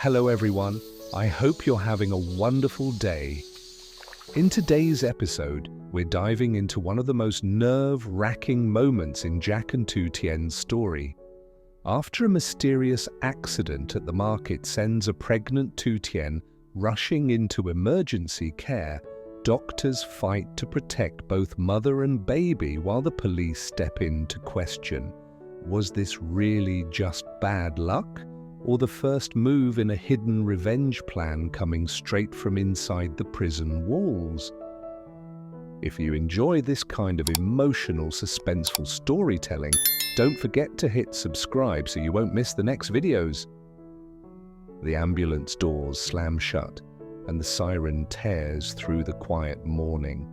Hello everyone, I hope you're having a wonderful day. In today's episode, we're diving into one of the most nerve-wracking moments in Jack and Tu Tien's story. After a mysterious accident at the market sends a pregnant Tu Tien rushing into emergency care, doctors fight to protect both mother and baby while the police step in to question, was this really just bad luck? Or the first move in a hidden revenge plan coming straight from inside the prison walls? If you enjoy this kind of emotional, suspenseful storytelling, don't forget to hit subscribe so you won't miss the next videos. The ambulance doors slam shut, and the siren tears through the quiet morning.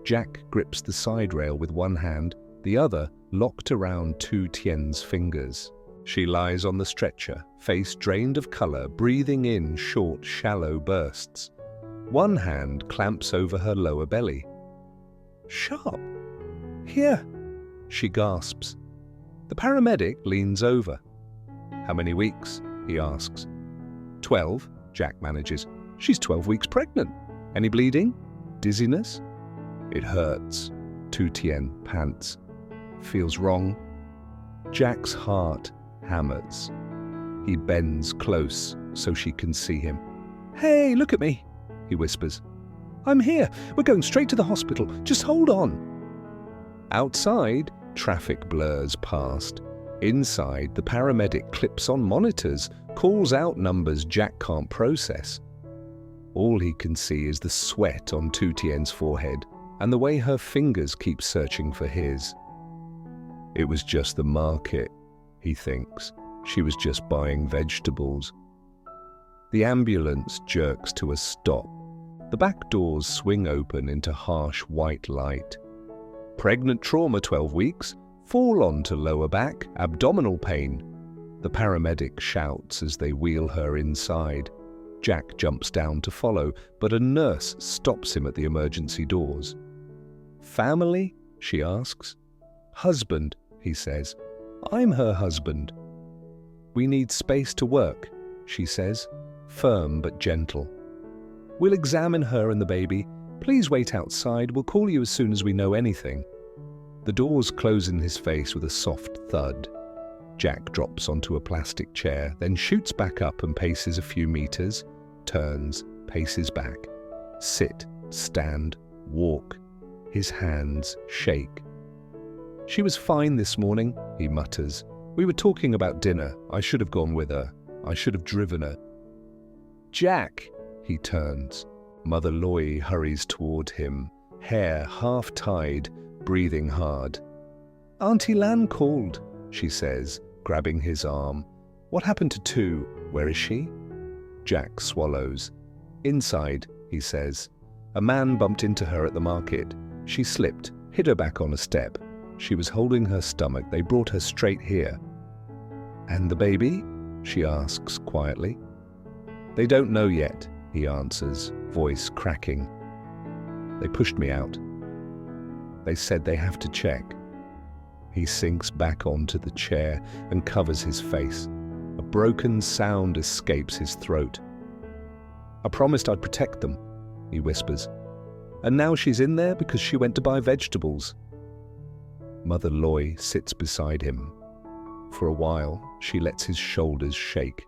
Jack grips the side rail with one hand, the other locked around Tu Tien's fingers. She lies on the stretcher, face drained of color, breathing in short, shallow bursts. One hand clamps over her lower belly. "Sharp! Here!" she gasps. The paramedic leans over. "How many weeks?" he asks. 12, Jack manages. "She's 12 weeks pregnant. Any bleeding? Dizziness?" "It hurts," Tu Tien pants. "Feels wrong." Jack's heart hammers. He bends close so she can see him. "Hey, look at me," he whispers. "I'm here. We're going straight to the hospital. Just hold on." Outside, traffic blurs past. Inside, the paramedic clips on monitors, calls out numbers Jack can't process. All he can see is the sweat on Tu Tien's forehead and the way her fingers keep searching for his. It was just the market, he thinks. She was just buying vegetables. The ambulance jerks to a stop. The back doors swing open into harsh white light. Pregnant trauma 12 weeks, fall onto lower back, abdominal pain. The paramedic shouts as they wheel her inside. Jack jumps down to follow, but a nurse stops him at the emergency doors. "Family?" she asks. "Husband," he says. "I'm her husband." "We need space to work," she says, firm but gentle. "We'll examine her and the baby. Please wait outside. We'll call you as soon as we know anything." The doors close in his face with a soft thud. Jack drops onto a plastic chair, then shoots back up and paces a few meters, turns, paces back. Sit, stand, walk. His hands shake. "She was fine this morning," he mutters. "We were talking about dinner. I should have gone with her. I should have driven her." "Jack!" He turns. Mother Loi hurries toward him, hair half-tied, breathing hard. "Auntie Lan called," she says, grabbing his arm. "What happened to Tu? Where is she?" Jack swallows. "Inside," he says. "A man bumped into her at the market. She slipped, hit her back on a step. She was holding her stomach. They brought her straight here." "And the baby?" she asks quietly. "They don't know yet," he answers, voice cracking. "They pushed me out. They said they have to check." He sinks back onto the chair and covers his face. A broken sound escapes his throat. "I promised I'd protect them," he whispers. "And now she's in there because she went to buy vegetables." Mother Loi sits beside him. For a while, she lets his shoulders shake.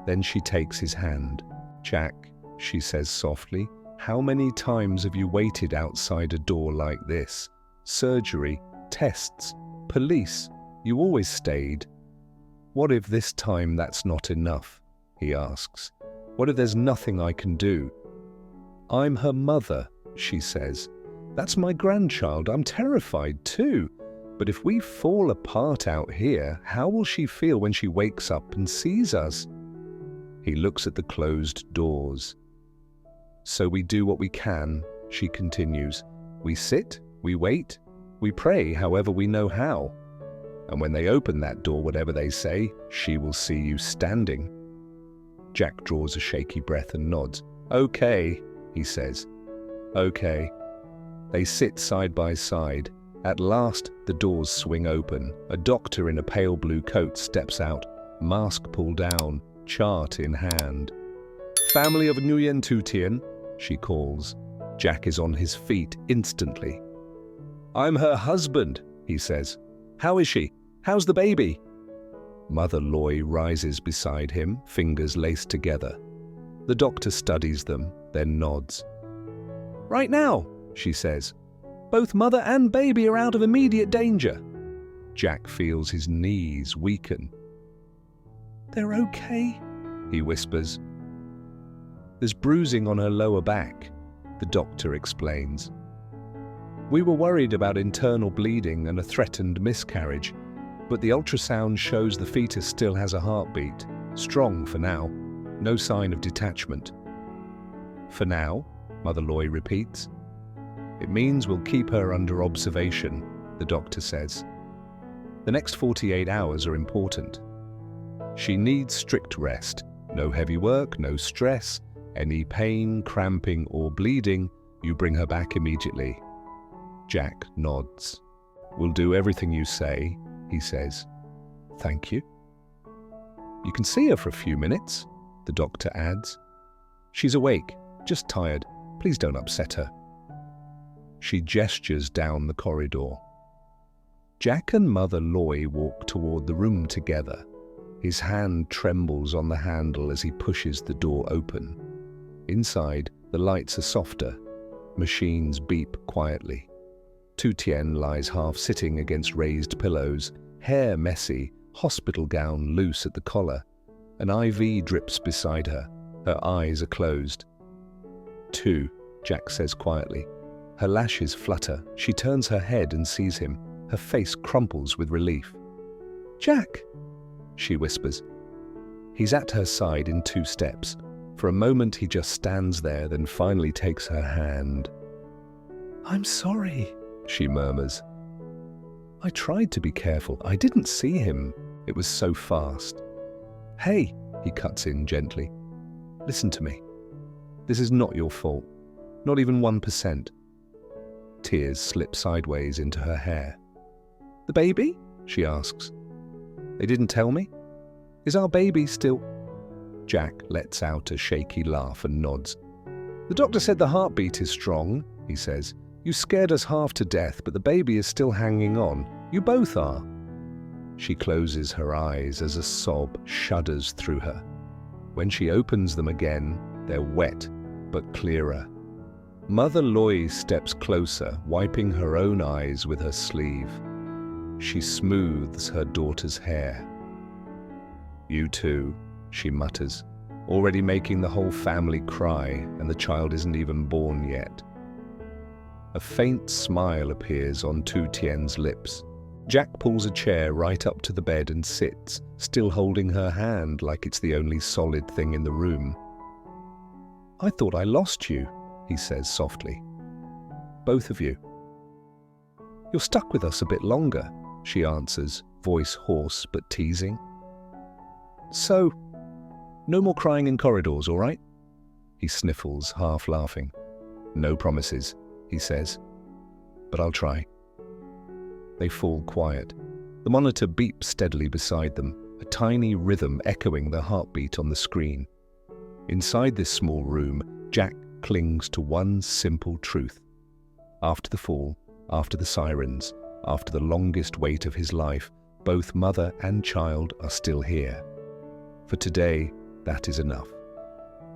Then she takes his hand. "Jack," she says softly, "how many times have you waited outside a door like this? Surgery, tests, police. You always stayed. What if this time that's not enough?" he asks. "What if there's nothing I can do?" "I'm her mother," she says. "That's my grandchild. I'm terrified too. But if we fall apart out here, how will she feel when she wakes up and sees us?" He looks at the closed doors. "So we do what we can," she continues. "We sit, we wait, we pray however we know how. And when they open that door, whatever they say, she will see you standing." Jack draws a shaky breath and nods. "Okay," he says. "Okay." They sit side by side. At last, the doors swing open. A doctor in a pale blue coat steps out, mask pulled down, chart in hand. "Family of Nguyen Tu Tien," she calls. Jack is on his feet instantly. "I'm her husband," he says. "How is she? How's the baby?" Mother Loi rises beside him, fingers laced together. The doctor studies them, then nods. "Right now," she says. "Both mother and baby are out of immediate danger." Jack feels his knees weaken. "They're okay," he whispers. "There's bruising on her lower back," the doctor explains. "We were worried about internal bleeding and a threatened miscarriage, but the ultrasound shows the fetus still has a heartbeat, strong for now, no sign of detachment." "For now," Mother Loi repeats. "It means we'll keep her under observation," the doctor says. "The next 48 hours are important. She needs strict rest, no heavy work, no stress. Any pain, cramping, or bleeding, you bring her back immediately." Jack nods. "We'll do everything you say," he says. "Thank you." "You can see her for a few minutes," the doctor adds. "She's awake, just tired. Please don't upset her." She gestures down the corridor. Jack and Mother Loi walk toward the room together. His hand trembles on the handle as he pushes the door open. Inside, the lights are softer. Machines beep quietly. Tu Tien lies half-sitting against raised pillows, hair messy, hospital gown loose at the collar. An IV drips beside her. Her eyes are closed. "Tu," Jack says quietly. Her lashes flutter. She turns her head and sees him. Her face crumples with relief. "Jack," she whispers. He's at her side in 2 steps. For a moment he just stands there, then finally takes her hand. "I'm sorry," she murmurs. "I tried to be careful. I didn't see him. It was so fast." "Hey," he cuts in gently. "Listen to me. This is not your fault. Not even 1%. Tears slip sideways into her hair. "The baby?" she asks. "They didn't tell me? Is our baby still—" Jack lets out a shaky laugh and nods. "The doctor said the heartbeat is strong," he says. "You scared us half to death, but the baby is still hanging on. You both are." She closes her eyes as a sob shudders through her. When she opens them again, they're wet but clearer. Mother Loi steps closer, wiping her own eyes with her sleeve. She smooths her daughter's hair. "You too," she mutters, already making the whole family cry, and the child isn't even born yet. A faint smile appears on Tu Tien's lips. Jack pulls a chair right up to the bed and sits, still holding her hand like it's the only solid thing in the room. "I thought I lost you," he says softly. "Both of you." "You're stuck with us a bit longer," she answers, voice hoarse but teasing. "So, no more crying in corridors, all right?" He sniffles, half laughing. "No promises," he says, "but I'll try." They fall quiet. The monitor beeps steadily beside them, a tiny rhythm echoing the heartbeat on the screen. Inside this small room, Jack clings to one simple truth. After the fall, after the sirens, after the longest wait of his life, both mother and child are still here. For today, that is enough.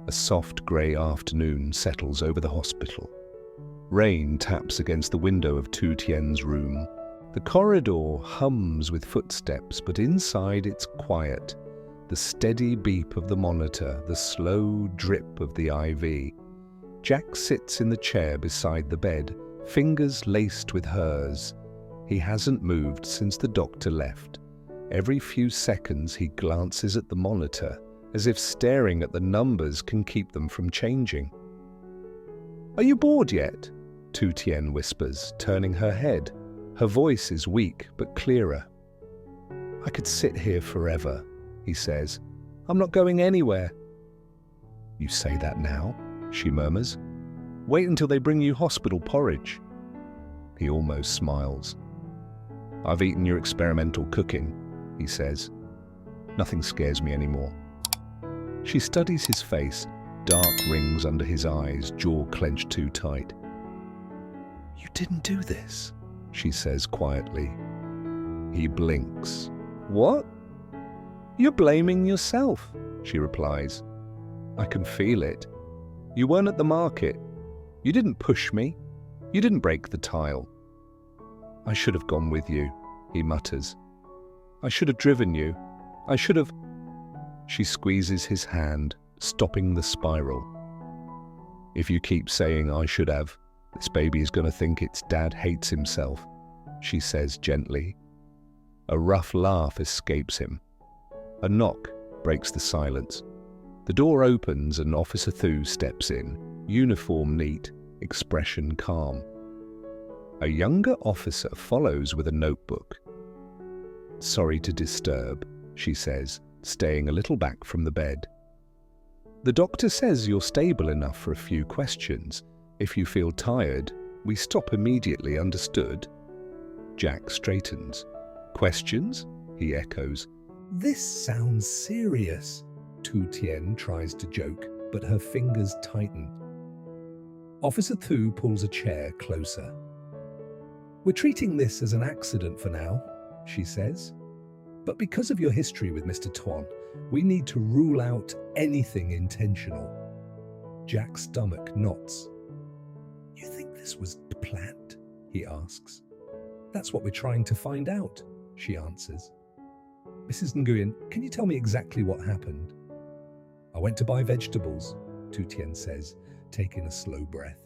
A soft grey afternoon settles over the hospital. Rain taps against the window of Tu Tien's room. The corridor hums with footsteps, but inside it's quiet. The steady beep of the monitor, the slow drip of the IV. Jack sits in the chair beside the bed, fingers laced with hers. He hasn't moved since the doctor left. Every few seconds he glances at the monitor, as if staring at the numbers can keep them from changing. "Are you bored yet?" Tu Tien whispers, turning her head. Her voice is weak but clearer. "I could sit here forever," he says. "I'm not going anywhere." "You say that now?" she murmurs. "Wait until they bring you hospital porridge." He almost smiles. "I've eaten your experimental cooking," he says. "Nothing scares me anymore." She studies his face, dark rings under his eyes, jaw clenched too tight. "You didn't do this," she says quietly. He blinks. "What?" "You're blaming yourself," she replies. "I can feel it. You weren't at the market. You didn't push me. You didn't break the tile." "I should have gone with you," he mutters. "I should have driven you. I should have..." She squeezes his hand, stopping the spiral. "If you keep saying I should have, this baby is going to think its dad hates himself," she says gently. A rough laugh escapes him. A knock breaks the silence. The door opens and Officer Thu steps in, uniform neat, expression calm. A younger officer follows with a notebook. "Sorry to disturb," she says, staying a little back from the bed. "The doctor says you're stable enough for a few questions. If you feel tired, we stop immediately, understood?" Jack straightens. "Questions?" he echoes. "This sounds serious." Tu Tien tries to joke, but her fingers tighten. Officer Thu pulls a chair closer. "We're treating this as an accident for now," she says. "But because of your history with Mr. Tuan, we need to rule out anything intentional." Jack's stomach knots. "You think this was planned?" he asks. "That's what we're trying to find out," she answers. "Mrs. Nguyen, can you tell me exactly what happened?" "I went to buy vegetables," Tu Tien says, taking a slow breath.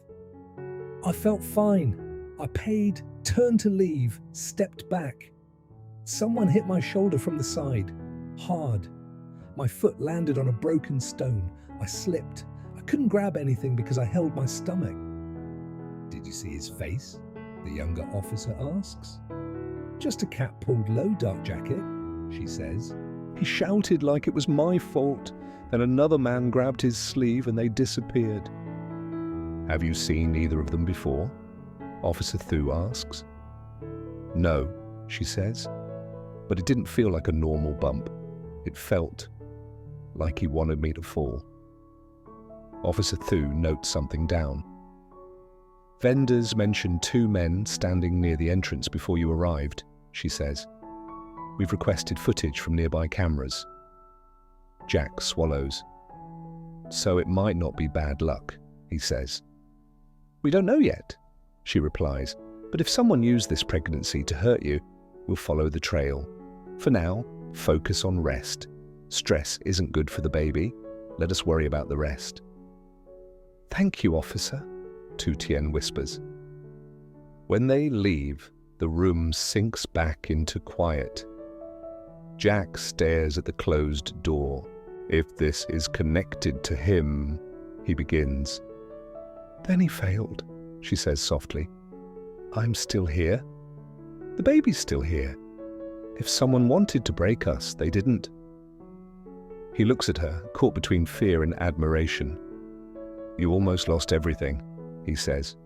"I felt fine. I paid, turned to leave, stepped back. Someone hit my shoulder from the side, hard. My foot landed on a broken stone. I slipped. I couldn't grab anything because I held my stomach." "Did you see his face?" the younger officer asks. "Just a cap pulled low, dark jacket," she says. "He shouted like it was my fault. Then another man grabbed his sleeve and they disappeared." "Have you seen either of them before?" Officer Thu asks. "No," she says. "But it didn't feel like a normal bump. It felt like he wanted me to fall." Officer Thu notes something down. "Vendors mentioned 2 men standing near the entrance before you arrived," she says. "We've requested footage from nearby cameras." Jack swallows. "So it might not be bad luck," he says. "We don't know yet," she replies. "But if someone used this pregnancy to hurt you, we'll follow the trail. For now, focus on rest. Stress isn't good for the baby. Let us worry about the rest." "Thank you, officer," Tu Tien whispers. When they leave, the room sinks back into quiet. Jack stares at the closed door. "If this is connected to him," he begins. "Then he failed," she says softly. "I'm still here. The baby's still here. If someone wanted to break us, they didn't." He looks at her, caught between fear and admiration. "You almost lost everything," he says.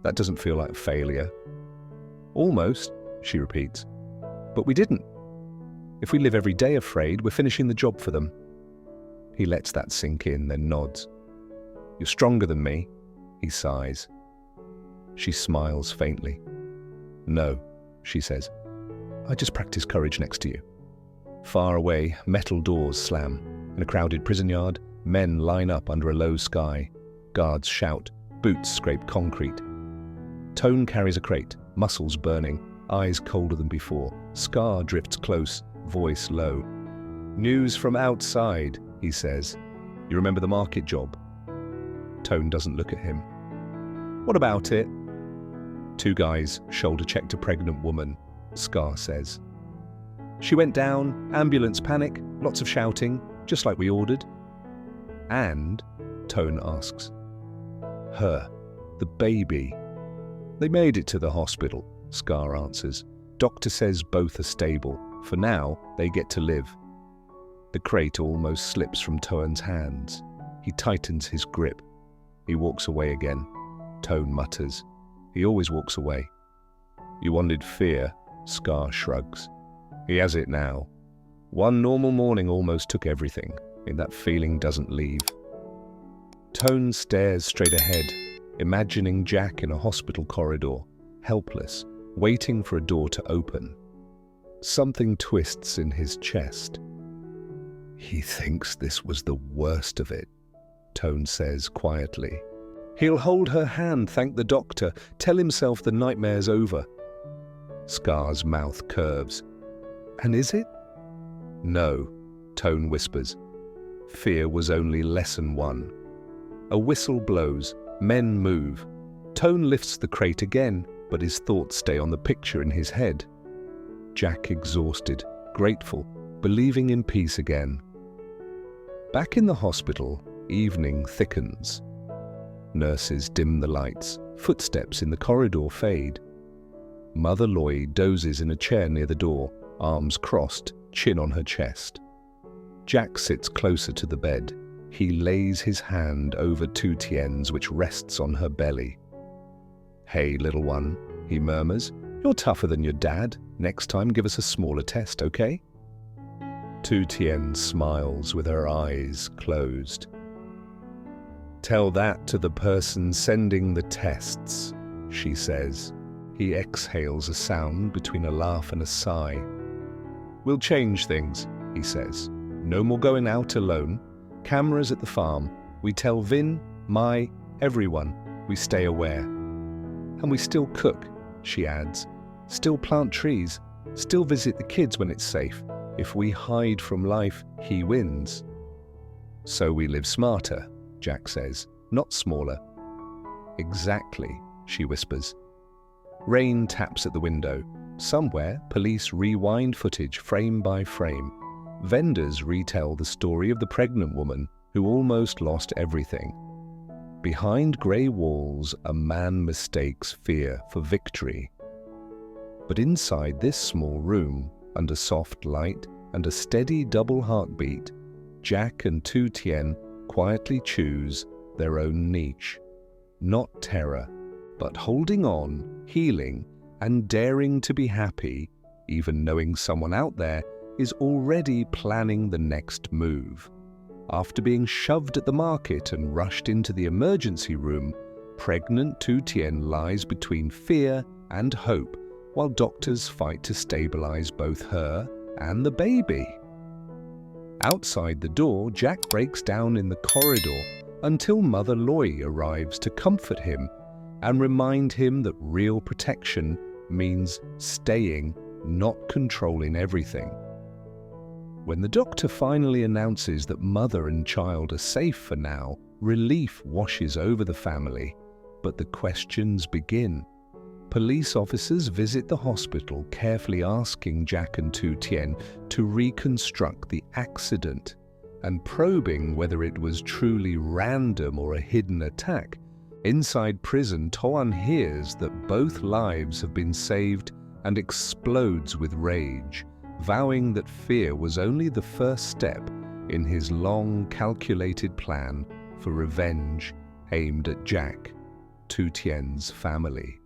"That doesn't feel like failure." "Almost," she repeats. "But we didn't. If we live every day afraid, we're finishing the job for them." He lets that sink in, then nods. "You're stronger than me," he sighs. She smiles faintly. "No," she says. "I just practice courage next to you." Far away, metal doors slam. In a crowded prison yard, men line up under a low sky. Guards shout. Boots scrape concrete. Tone carries a crate, muscles burning, eyes colder than before. Scar drifts close, voice low. "News from outside," he says. "You remember the market job?" Tone doesn't look at him. "What about it?" "2 guys shoulder-checked a pregnant woman," Scar says. "She went down, ambulance panic, lots of shouting, just like we ordered." "And?" Tone asks. "Her. The baby." "They made it to the hospital," Scar answers. "Doctor says both are stable. For now, they get to live." The crate almost slips from Tone's hands. He tightens his grip. He walks away again. Tone mutters. He always walks away. "You wanted fear," Scar shrugs. "He has it now. One normal morning almost took everything, and that feeling doesn't leave. Tone stares straight ahead, imagining Jack in a hospital corridor, helpless, waiting for a door to open. Something twists in his chest. He thinks this was the worst of it, Tone says quietly. He'll hold her hand, thank the doctor, tell himself the nightmare's over. Scar's mouth curves. And is it? No, Tone whispers. Fear was only lesson 1. A whistle blows, men move. Tone lifts the crate again, but his thoughts stay on the picture in his head. Jack exhausted, grateful, believing in peace again. Back in the hospital, evening thickens. Nurses dim the lights, footsteps in the corridor fade. Mother Loi dozes in a chair near the door, arms crossed, chin on her chest. Jack sits closer to the bed. He lays his hand over Tu Tien's, which rests on her belly. Hey, little one, he murmurs. You're tougher than your dad. Next time give us a smaller test, okay? Tu Tien smiles with her eyes closed. Tell that to the person sending the tests, she says. He exhales a sound between a laugh and a sigh. We'll change things, he says. No more going out alone. Cameras at the farm. We tell Vin, Mai, everyone. We stay aware. And we still cook, she adds. Still plant trees. Still visit the kids when it's safe. If we hide from life, he wins. So we live smarter, Jack says, not smaller. Exactly, she whispers. Rain taps at the window. Somewhere, police rewind footage frame by frame. Vendors retell the story of the pregnant woman who almost lost everything. Behind grey walls, a man mistakes fear for victory. But inside this small room, under soft light and a steady double heartbeat, Jack and Tu Tien quietly choose their own niche. Not terror, but holding on, healing, and daring to be happy, even knowing someone out there is already planning the next move. After being shoved at the market and rushed into the emergency room, pregnant Tu Tien lies between fear and hope, while doctors fight to stabilize both her and the baby. Outside the door, Jack breaks down in the corridor until Mother Loi arrives to comfort him and remind him that real protection means staying, not controlling everything. When the doctor finally announces that mother and child are safe for now, relief washes over the family, but the questions begin. Police officers visit the hospital, carefully asking Jack and Tu Tien to reconstruct the accident and probing whether it was truly random or a hidden attack. Inside prison, Toan hears that both lives have been saved and explodes with rage, vowing that fear was only the first step in his long, calculated plan for revenge aimed at Jack, Tu Tien's family.